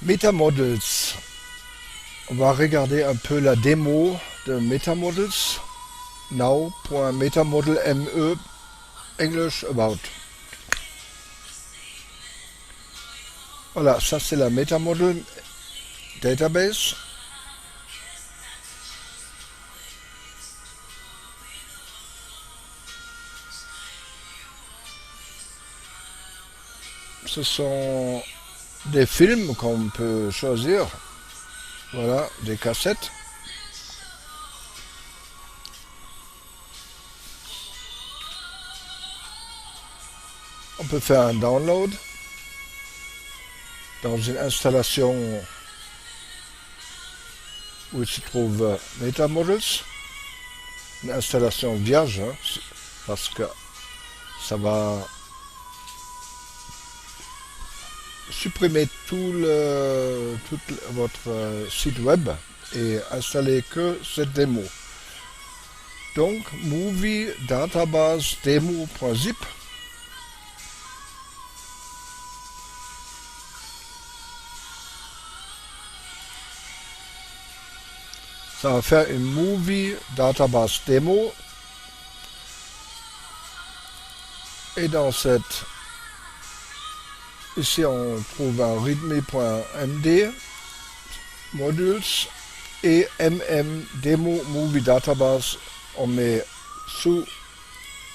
MetaModels. On va regarder un peu la démo de MetaModels. Now.metamodel.me English about. Voilà, ça c'est la MetaModel database. Ce sont des films qu'on peut choisir. Voilà, des cassettes. On peut faire un download dans une installation où se trouve MetaModels. Une installation vierge, hein, parce que ça va supprimer tout votre site web et installer que cette démo. Donc, movie database demo.zip. Ça va faire une movie database démo. Et dans cette, ici on trouve un readme.md, modules et demo movie database. On met sous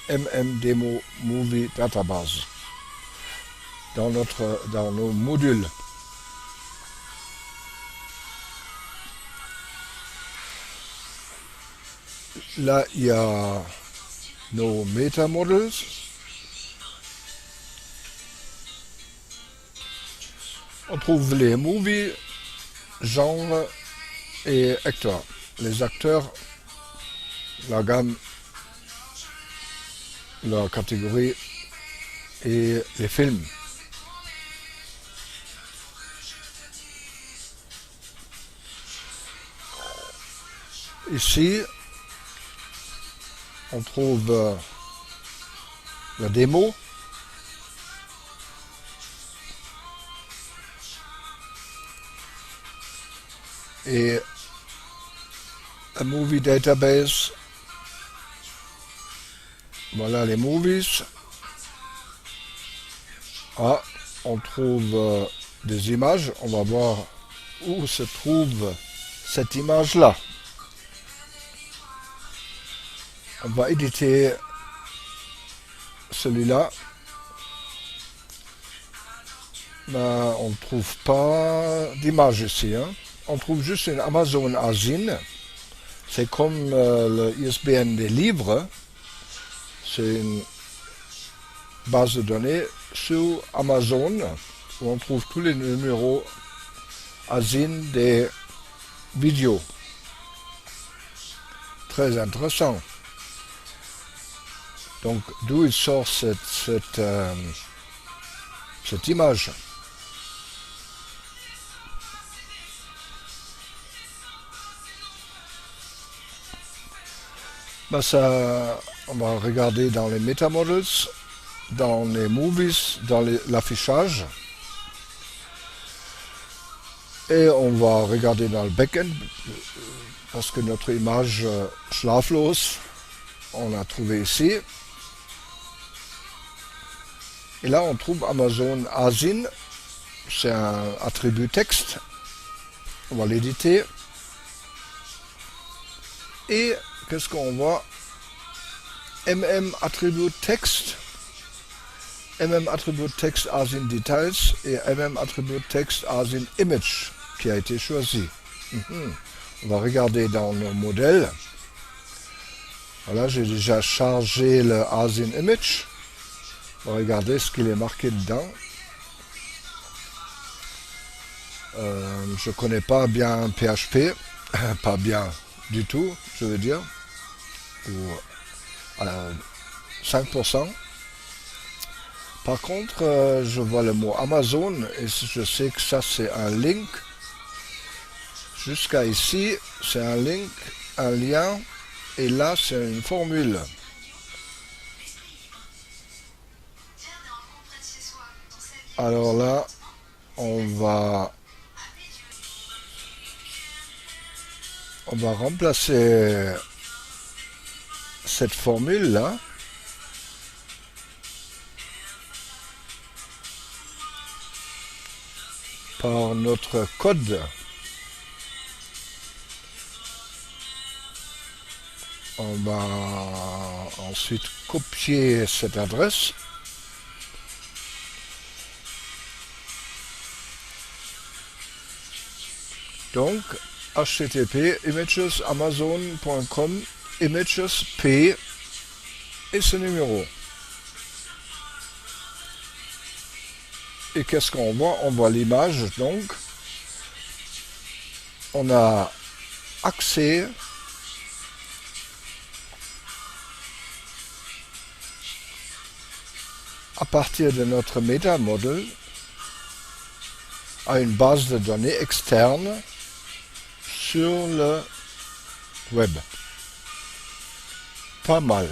demo movie database dans nos modules. Là, il y a nos MetaModels. On trouve les movies, genre et acteurs. Les acteurs, la gamme, la catégorie et les films. Ici, on trouve la démo. Et la movie database. Voilà les movies. Ah, on trouve des images. On va voir où se trouve cette image-là. On va éditer celui-là. Ben, on ne trouve pas d'image ici. Hein. On trouve juste une Amazon Asine. C'est comme le ISBN des livres. C'est une base de données sur Amazon où on trouve tous les numéros Asine des vidéos. Très intéressant. Donc, d'où il sort cette image? Ben ça, on va regarder dans les MetaModels, dans les movies, dans l'affichage. Et on va regarder dans le backend, parce que notre image schlaflos, on a trouvé ici. Et là, on trouve Amazon Asine. C'est un attribut texte. On va l'éditer. Et qu'est-ce qu'on voit? attribute text. attribute text Asine details et attribute text Asine image qui a été choisi. On va regarder dans nos modèles. Voilà, j'ai déjà chargé le Asine image. On va regarder ce qu'il est marqué dedans. Je ne connais pas bien PHP, pas bien du tout, je veux dire, ou à 5%. Par contre, je vois le mot Amazon et je sais que ça c'est un link. Jusqu'à ici, c'est un link, un lien, et là c'est une formule. Alors là, on va On va remplacer cette formule-là par notre code. On va ensuite copier cette adresse. Donc, http imagesamazon.com images p et ce numéro. Et qu'est-ce qu'on voit? On voit l'image, donc on a accès à partir de notre métamodèle à une base de données externe sur le web. Pas mal.